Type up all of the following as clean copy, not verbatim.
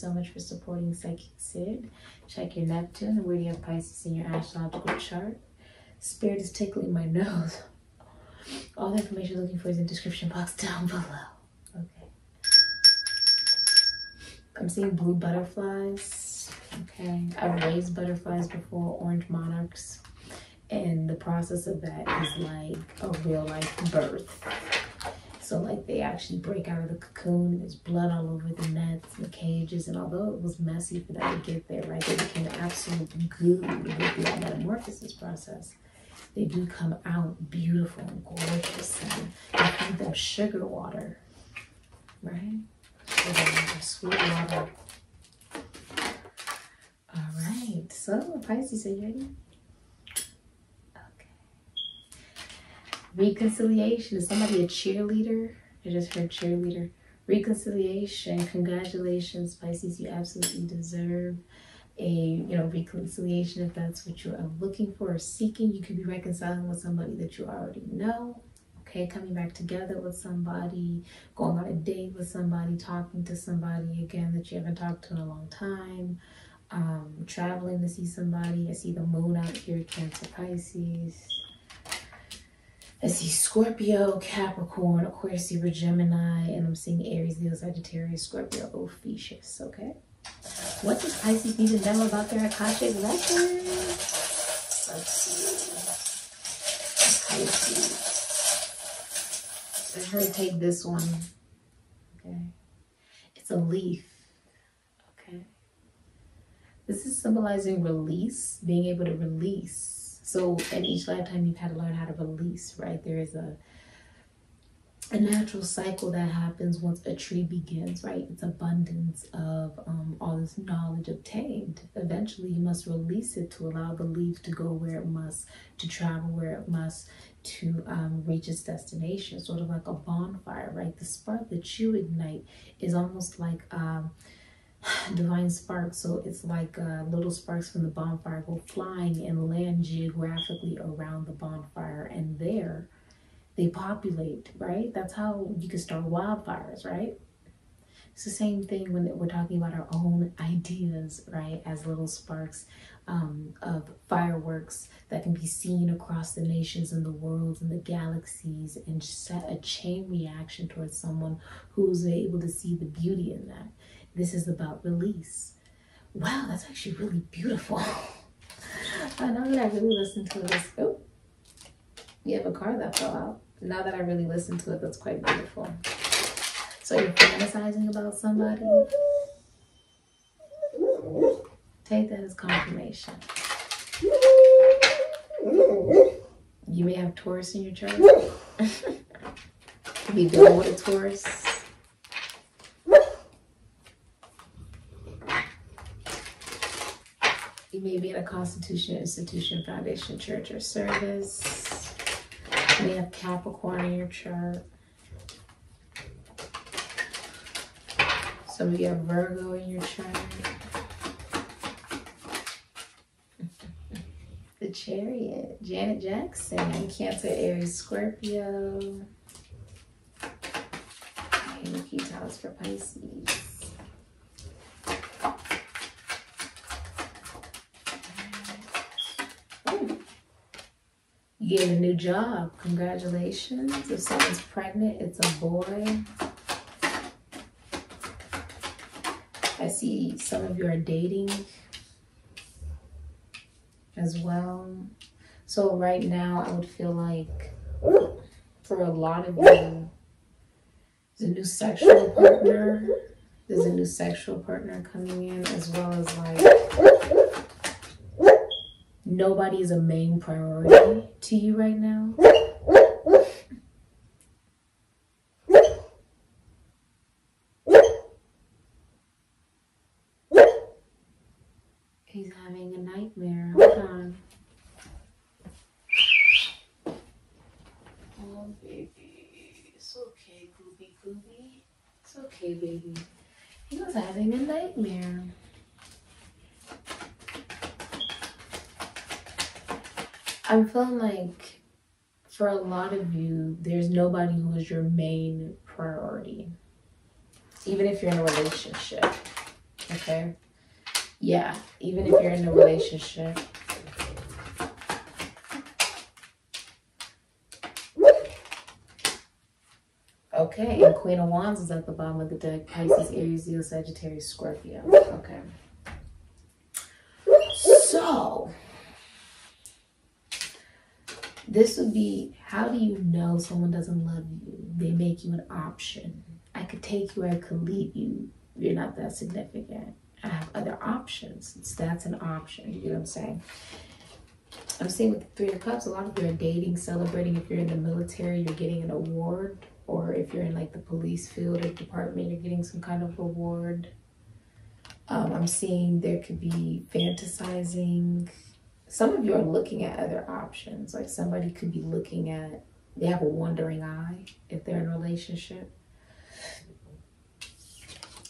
so much for supporting SIKIKSYD. Check your Neptune and where you have Pisces in your astrological chart. Spirit is tickling my nose. All the information you're looking for is in the description box down below. Okay. I'm seeing blue butterflies. Okay. I've raised butterflies before, orange monarchs. And the process of that is like a real life birth. So like they actually break out of the cocoon. There's blood all over the nets and the cages. And although it was messy for them to get there, right, they became absolute goo with the metamorphosis process. They do come out beautiful and gorgeous. And you feed them sugar water, right? Sugar water, sweet water. All right. So Pisces, are you ready? Reconciliation. Is somebody a cheerleader? I just heard cheerleader. Reconciliation. Congratulations, Pisces. You absolutely deserve a reconciliation if that's what you are looking for or seeking. You could be reconciling with somebody that you already know. Okay, coming back together with somebody, going on a date with somebody, talking to somebody again that you haven't talked to in a long time. Traveling to see somebody. I see the moon out here, Cancer, Pisces. I see Scorpio, Capricorn, Aquarius, Libra, Gemini, and I'm seeing Aries, Leo, Sagittarius, Scorpio, Ophiuchus, okay? What does Pisces need to know about their Akashic record? Let's see. Pisces. I heard take this one, okay? It's a leaf, okay? This is symbolizing release, being able to release. So in each lifetime, you've had to learn how to release, right? There is a natural cycle that happens once a tree begins, right? It's abundance of all this knowledge obtained. Eventually, you must release it to allow the leaf to go where it must, to travel where it must, to reach its destination. Sort of like a bonfire, right? The spark that you ignite is almost like divine sparks. So it's like little sparks from the bonfire go flying and land geographically around the bonfire, and there they populate, right? That's how you can start wildfires, right? It's the same thing when we're talking about our own ideas, right? As little sparks of fireworks that can be seen across the nations and the worlds and the galaxies, and set a chain reaction towards someone who's able to see the beauty in that. This is about release. Wow, that's actually really beautiful. Now that I really listened to this, oh, you have a card that fell out. Now that I really listened to it, that's quite beautiful. So you're fantasizing about somebody. Take that as confirmation. You may have Taurus in your chart. Be dealing with a Taurus. You may be in a constitution, institution, foundation, church, or service. You may have Capricorn in your chart. Some of you have Virgo in your chart. The Chariot, Janet Jackson, Cancer, Aries, Scorpio. Okay, key tiles for Pisces. You get a new job. Congratulations. If someone's pregnant, it's a boy. I see some of you are dating as well. So right now, I would feel like for a lot of you, there's a new sexual partner. There's a new sexual partner coming in, as well as like nobody is a main priority to you right now. He's having a nightmare. Hold on. Oh, baby. It's okay, Gooby Gooby. It's okay, baby. He was having a nightmare. I'm feeling like for a lot of you, there's nobody who is your main priority. Even if you're in a relationship. Okay. Yeah, even if you're in a relationship. Okay, and Queen of Wands is at the bottom of the deck. Pisces, Aries, Leo, Sagittarius, Scorpio. Okay. So, this would be, how do you know someone doesn't love you? They make you an option. I could take you or I could leave you. You're not that significant. I have other options. That's an option. You know what I'm saying? I'm seeing with the Three of Cups, a lot of you are dating, celebrating. If you're in the military, you're getting an award. Or if you're in like the police field or department, you're getting some kind of reward. I'm seeing there could be fantasizing. Some of you are looking at other options. Like somebody could be looking at, they have a wandering eye if they're in a relationship.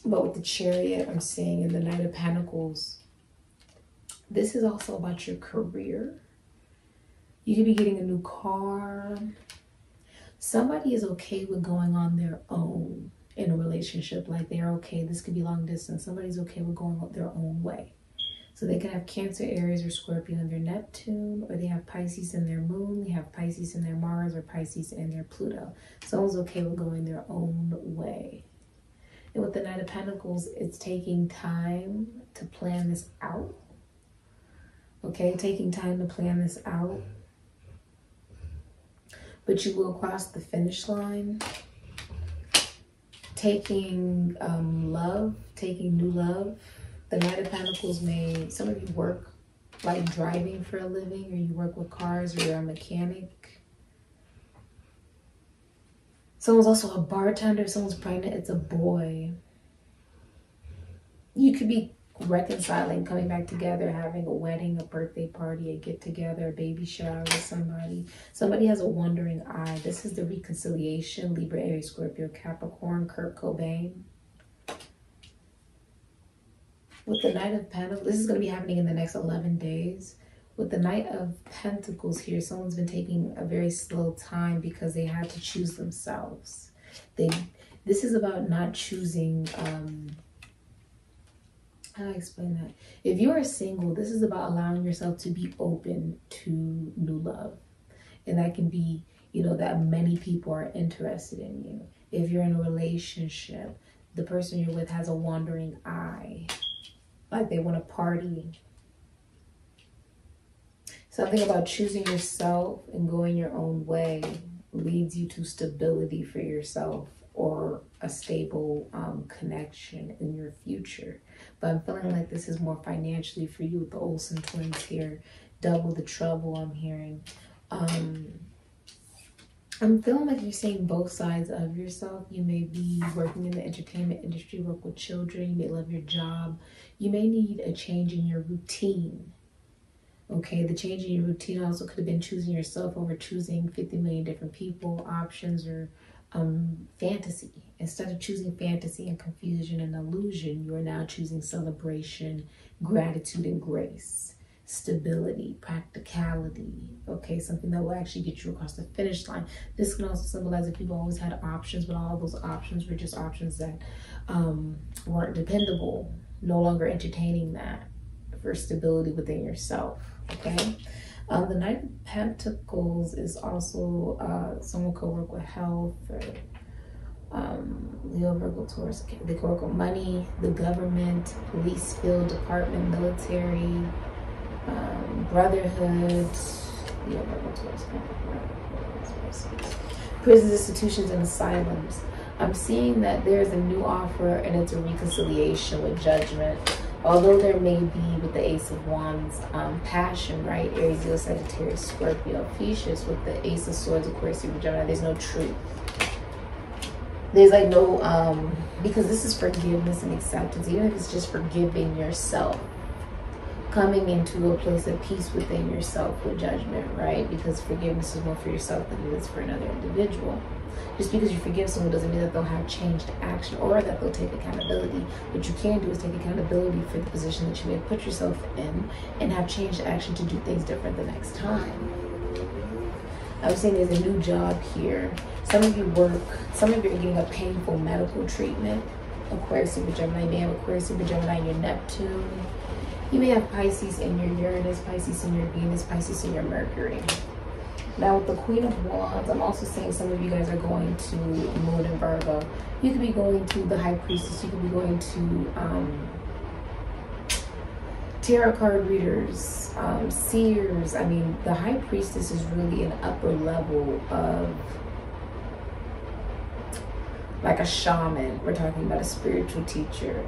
But with the Chariot, I'm seeing in the Knight of Pentacles, this is also about your career. You could be getting a new car. Somebody is okay with going on their own in a relationship. Like they're okay. This could be long distance. Somebody's okay with going their own way. So they could have Cancer, Aries, or Scorpio in their Neptune, or they have Pisces in their Moon, they have Pisces in their Mars, or Pisces in their Pluto. Someone's okay with going their own way. And with the Knight of Pentacles, it's taking time to plan this out. Okay, taking time to plan this out. But you will cross the finish line. Taking love, taking new love. The Knight of Pentacles may, some of you work like driving for a living, or you work with cars, or you're a mechanic. Someone's also a bartender. If someone's pregnant, it's a boy. You could be reconciling, coming back together, having a wedding, a birthday party, a get-together, a baby shower with somebody. Somebody has a wandering eye. This is the reconciliation. Libra, Aries, Scorpio, Capricorn, Kurt Cobain. With the Knight of Pentacles, this is going to be happening in the next 11 days. With the Knight of Pentacles here, someone's been taking a very slow time because they had to choose themselves. This is about not choosing... how do I explain that? If you are single, this is about allowing yourself to be open to new love. And that can be, you know, that many people are interested in you. If you're in a relationship, the person you're with has a wandering eye. Like they want to party. Something about choosing yourself and going your own way leads you to stability for yourself, or a stable connection in your future. But I'm feeling like this is more financially for you with the Olsen twins here. Double the trouble, I'm hearing. I'm feeling like you're seeing both sides of yourself. You may be working in the entertainment industry, work with children. You may love your job. You may need a change in your routine. Okay, the change in your routine also could have been choosing yourself over choosing 50 million different people, options, or fantasy. Instead of choosing fantasy and confusion and illusion, you are now choosing celebration, gratitude, and grace, stability, practicality. Okay, something that will actually get you across the finish line. This can also symbolize that people always had options, but all of those options were just options that weren't dependable. No longer entertaining that for stability within yourself. Okay. The Knight of Pentacles is also someone could work with health, or Leo, Virgo, Taurus. They could work with money, the government, police field, department, military, brotherhood. Leo, Virgo, Taurus. Prisons, institutions, and asylums. I'm seeing that there's a new offer, and it's a reconciliation with Judgment. Although there may be, with the Ace of Wands, passion, right? Aries, Leo, Sagittarius, Scorpio, Pisces, with the Ace of Swords, Aquarius, Gemini, there's no truth. There's like no, because this is forgiveness and acceptance, even if it's just forgiving yourself. Coming into a place of peace within yourself with Judgment, right? Because forgiveness is more for yourself than it is for another individual. Just because you forgive someone doesn't mean that they'll have changed action or that they'll take accountability. What you can do is take accountability for the position that you may put yourself in and have changed action to do things different the next time. I was saying there's a new job here. Some of you are getting a painful medical treatment. Aquarius, Libra, Gemini. You may have Aquarius, Libra, Gemini in your Neptune. You may have Pisces in your Uranus, Pisces in your Venus, Pisces in your Mercury. Now with the Queen of Wands, I'm also saying some of you guys are going to Moon in Virgo. You could be going to the High Priestess. You could be going to tarot card readers, seers. I mean, the High Priestess is really an upper level of like a shaman. We're talking about a spiritual teacher.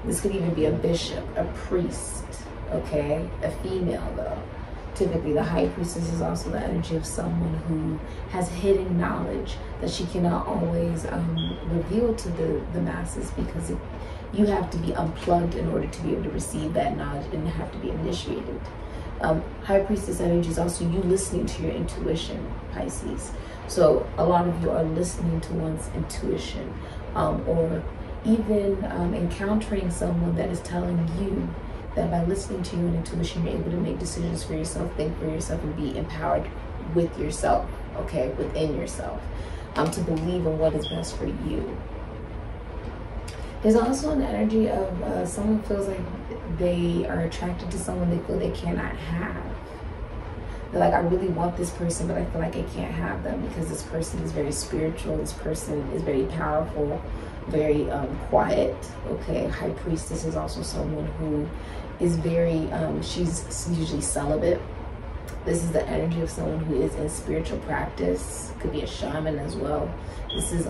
This could even be a bishop, a priest, okay? A female though. Typically, the High Priestess is also the energy of someone who has hidden knowledge that she cannot always reveal to the masses, because you have to be unplugged in order to be able to receive that knowledge and have to be initiated. High Priestess energy is also you listening to your intuition, Pisces. So a lot of you are listening to one's intuition, or even encountering someone that is telling you that by listening to your intuition, you're able to make decisions for yourself, think for yourself, and be empowered with yourself, okay, within yourself, to believe in what is best for you. There's also an energy of someone feels like they are attracted to someone they feel they cannot have. They're like, I really want this person, but I feel like I can't have them because this person is very spiritual, this person is very powerful, very quiet, okay? High Priestess is also someone who is very, she's usually celibate. This is the energy of someone who is in spiritual practice. Could be a shaman as well. This is,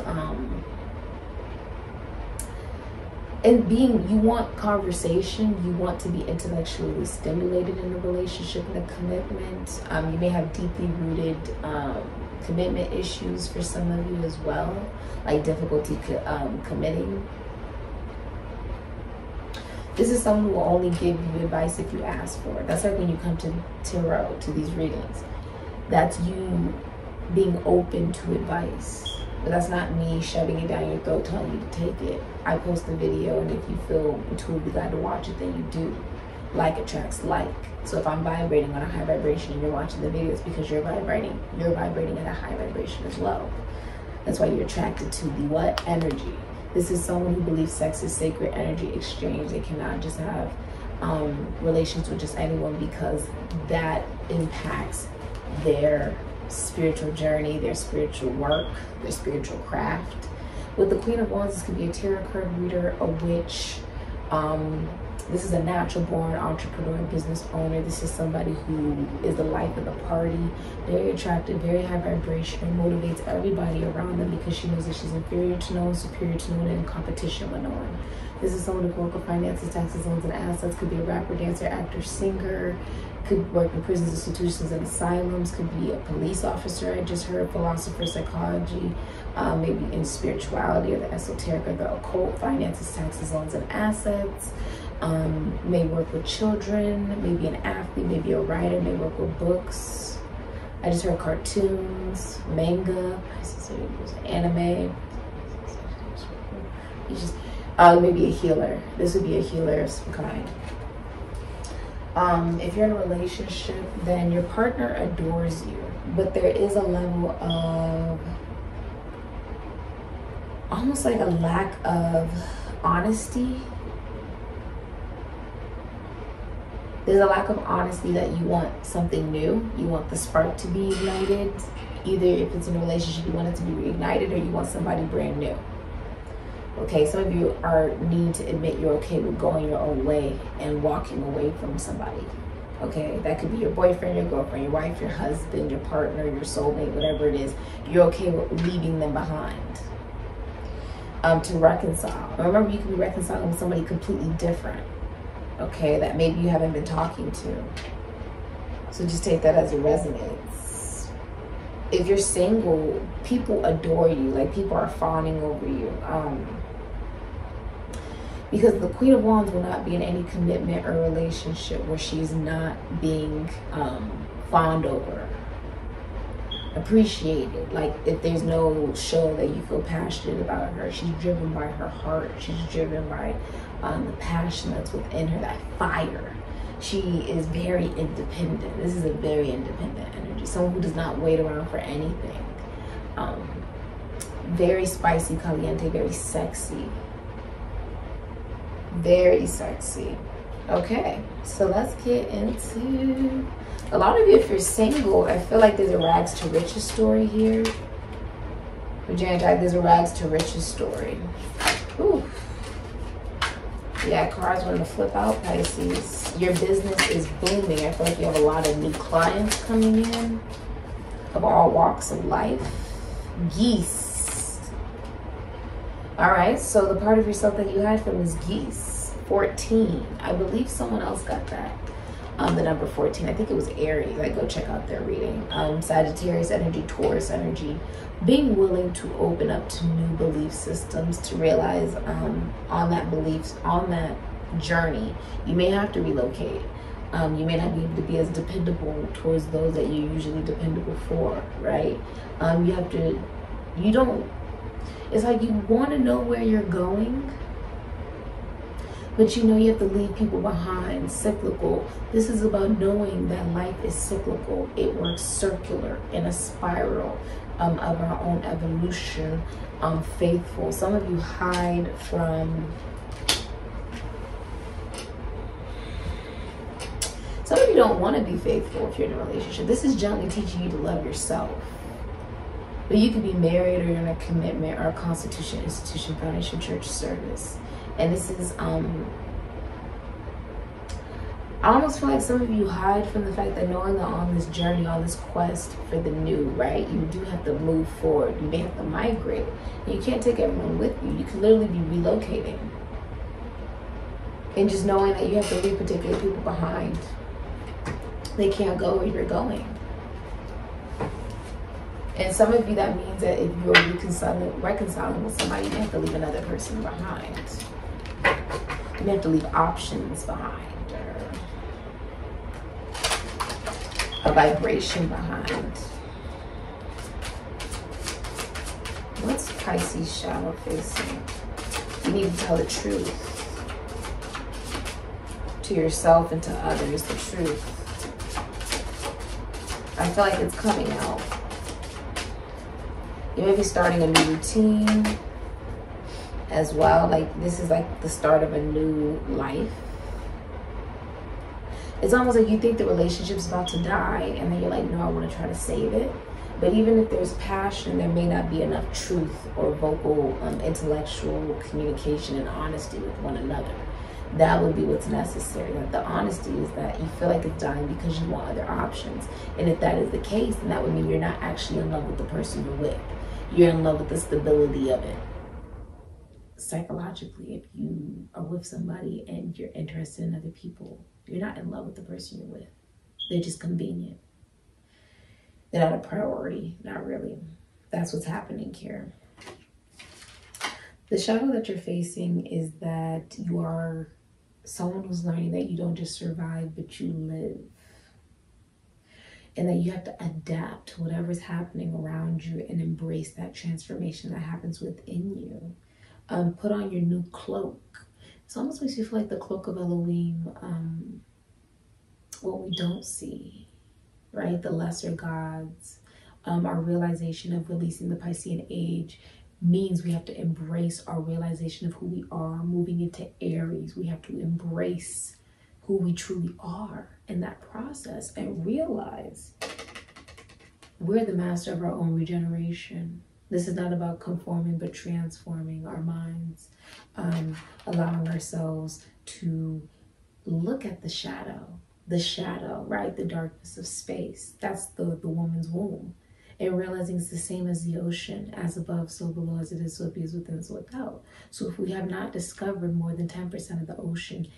and being, you want conversation, you want to be intellectually stimulated in a relationship and a commitment. You may have deeply rooted commitment issues for some of you as well, like difficulty committing. This is someone who will only give you advice if you ask for it. That's like when you come to tarot, to these readings. That's you being open to advice. But that's not me shoving it down your throat, telling you to take it. I post the video, and if you feel intuitively glad to watch it, then you do. Like attracts like. So if I'm vibrating on a high vibration and you're watching the video, it's because you're vibrating at a high vibration as well. That's why you're attracted to the what? Energy. This is someone who believes sex is sacred energy exchange. They cannot just have relations with just anyone, because that impacts their spiritual journey, their spiritual work, their spiritual craft. With the Queen of Wands, this could be a tarot card reader, a witch. This is a natural born entrepreneur and business owner. This is somebody who is the life of the party, very attractive, very high vibration, motivates everybody around them because she knows that she's inferior to no one, superior to no one, and in competition with no one. This is someone who can work with finances, taxes, loans, and assets. Could be a rapper, dancer, actor, singer. Could work in prisons, institutions, and asylums. Could be a police officer. I just heard philosopher, psychology, maybe in spirituality or the esoteric or the occult, finances, taxes, loans, and assets. May work with children, maybe an athlete, maybe a writer, may work with books. I just heard cartoons, manga, anime. Maybe a healer. This would be a healer of some kind. If you're in a relationship, then your partner adores you, but there is a level of almost like a lack of honesty. There's a lack of honesty that you want something new. You want the spark to be ignited. Either if it's in a relationship, you want it to be reignited, or you want somebody brand new. Okay, some of you need to admit you're okay with going your own way and walking away from somebody. Okay, that could be your boyfriend, your girlfriend, your wife, your husband, your partner, your soulmate, whatever it is. You're okay with leaving them behind. To reconcile. Remember, you could be reconciling with somebody completely different. Okay, that maybe you haven't been talking to. So just take that as it resonates. If you're single, people adore you. Like, people are fawning over you. Because the Queen of Wands will not be in any commitment or relationship where she's not being fawned over, appreciated. Like, if there's no show that you feel passionate about her, she's driven by her heart. She's driven by the passion that's within her, that fire. She is very independent. This is a very independent energy. Someone who does not wait around for anything. Very spicy, caliente, very sexy. Very sexy. Okay, so let's get into, a lot of you, if you're single, I feel like there's a rags to riches story here. With Jan-Jack, there's a rags to riches story. Ooh. Yeah, cards wanting to flip out, Pisces. Your business is booming. I feel like you have a lot of new clients coming in of all walks of life. Geese. All right, so the part of yourself that you had from is geese. 14. I believe someone else got that. The number 14. I think it was Aries. I go check out their reading. Sagittarius energy, Taurus energy. Being willing to open up to new belief systems, to realize on that journey, you may have to relocate. You may not be able to be as dependable towards those that you're usually dependable for, right? It's like you want to know where you're going, but you know you have to leave people behind. Cyclical. This is about knowing that life is cyclical. It works circular in a spiral of our own evolution. Faithful. Some of you hide from... Some of you don't want to be faithful if you're in a relationship. This is gently teaching you to love yourself. But you could be married, or you're in a commitment or a constitution, institution, foundation, church, service. And this is, I almost feel like some of you hide from the fact that knowing that on this journey, on this quest for the new, right, you do have to move forward. You may have to migrate. And you can't take everyone with you. You could literally be relocating. And just knowing that you have to leave particular people behind. They can't go where you're going. And some of you, that means that if you're reconciling with somebody, you have to leave another person behind. You have to leave options behind, or a vibration behind. What's Pisces shadow facing? You need to tell the truth to yourself and to others, the truth. I feel like it's coming out. You may be starting a new routine as well. Like this is like the start of a new life. It's almost like you think the relationship's about to die, and then you're like, no, I want to try to save it. But even if there's passion, there may not be enough truth or vocal, intellectual communication and honesty with one another. That would be what's necessary. Like the honesty is that you feel like it's dying because you want other options. And if that is the case, then that would mean you're not actually in love with the person you're with. You're in love with the stability of it. Psychologically, if you are with somebody and you're interested in other people, you're not in love with the person you're with. They're just convenient. They're not a priority. Not really. That's what's happening here. The shadow that you're facing is that you are someone who's learning that you don't just survive, but you live. And that you have to adapt to whatever's happening around you and embrace that transformation that happens within you. Put on your new cloak. It almost makes you feel like the cloak of Elohim, what we don't see, right? The lesser gods, our realization of releasing the Piscean age means we have to embrace our realization of who we are. Moving into Aries, we have to embrace who we truly are in that process and realize we're the master of our own regeneration. This is not about conforming, but transforming our minds, allowing ourselves to look at the shadow, right? The darkness of space. That's the woman's womb. And realizing it's the same as the ocean, as above, so below, as it is, so it is within, so without. So if we have not discovered more than 10% of the ocean,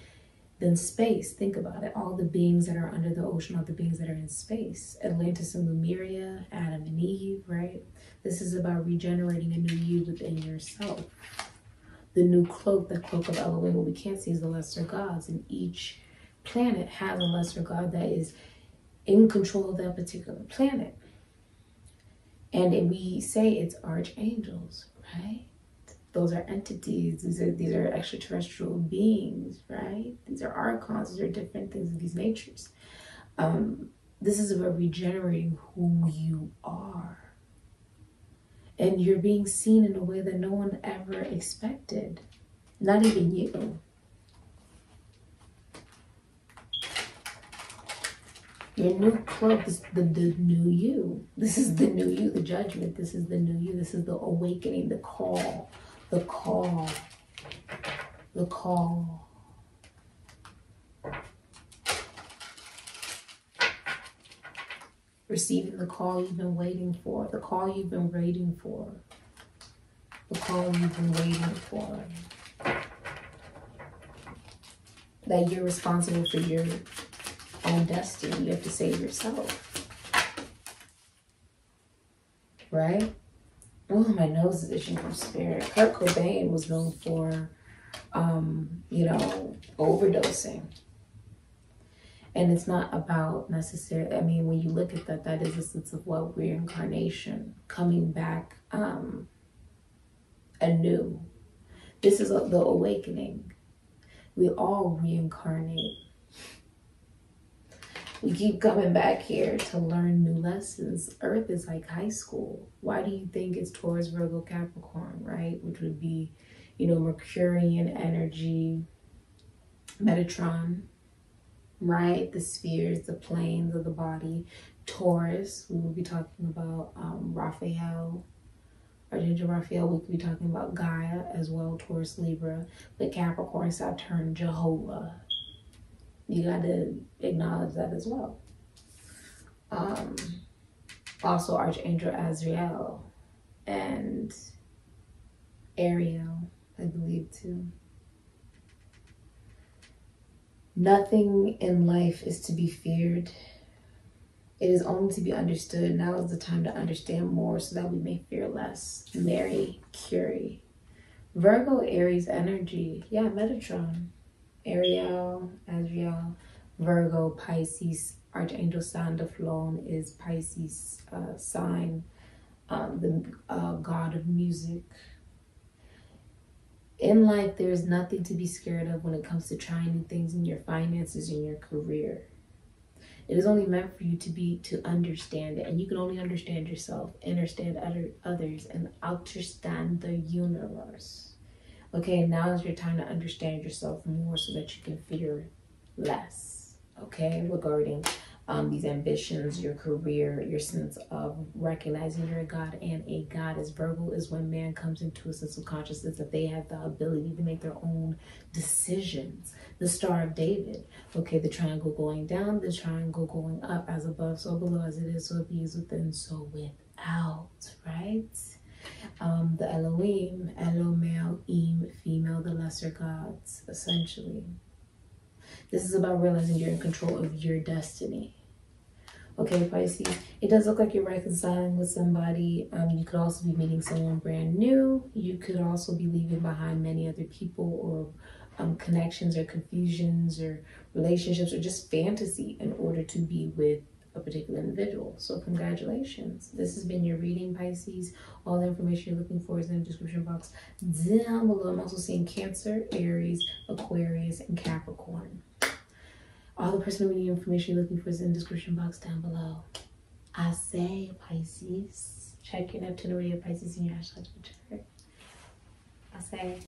then space, think about it. All the beings that are under the ocean are the beings that are in space. Atlantis and Lemuria, Adam and Eve, right? This is about regenerating a new you within yourself. The new cloak, the cloak of Elohim, what we can't see is the lesser gods. And each planet has a lesser god that is in control of that particular planet. And we say it's archangels, right? Those are entities. These are extraterrestrial beings, right? These are archons. These are different things of these natures. This is about regenerating who you are. And you're being seen in a way that no one ever expected. Not even you. Your new cloak is the new you. This is the new you, the judgment. This is the new you. This is the awakening, the call, the call, the call. Receiving the call you've been waiting for, the call you've been waiting for, the call you've been waiting for. That you're responsible for your own destiny. You have to save yourself. Right? Oh, my nose is itching from spirit. Kurt Cobain was known for, you know, overdosing. And it's not about necessarily, I mean, when you look at that, that is a sense of what reincarnation, coming back anew. This is the awakening. We all reincarnate. We keep coming back here to learn new lessons. Earth is like high school. Why do you think it's Taurus, Virgo, Capricorn, right? Which would be, you know, Mercurian energy, Metatron, right? The spheres, the planes of the body. Taurus, we will be talking about Raphael, Archangel Raphael. We could be talking about Gaia as well, Taurus, Libra. But Capricorn, Saturn, Jehovah. You got to acknowledge that as well. Also Archangel Azrael and Ariel, I believe too. Nothing in life is to be feared. It is only to be understood. Now is the time to understand more so that we may fear less. Mary Curie. Virgo, Aries energy. Yeah, Metatron. Ariel, Azrael, Virgo, Pisces. Archangel Sandalphon is Pisces sign, the god of music. In life, there is nothing to be scared of when it comes to trying new things in your finances and your career. It is only meant for you to understand it, and you can only understand yourself, understand others, and understand the universe. Okay, now is your time to understand yourself more so that you can fear less, okay, regarding these ambitions, your career, your sense of recognizing you're a god and a goddess. Virgo is when man comes into a sense of consciousness that they have the ability to make their own decisions. The Star of David, okay, the triangle going down, the triangle going up, as above, so below, as it is, so it is within, so without, right? The Elohim, Elo male, Im female, the lesser gods, essentially. This is about realizing you're in control of your destiny. Okay, Pisces, it does look like you're reconciling with somebody. You could also be meeting someone brand new. You could also be leaving behind many other people or connections or confusions or relationships or just fantasy in order to be with a particular individual. So congratulations. This has been your reading, Pisces. All the information you're looking for is in the description box down below. I'm also seeing Cancer, Aries, Aquarius, and Capricorn. All the personal reading information you're looking for is in the description box down below. I say, Pisces, check your Neptune of Pisces in your astrological chart. I say.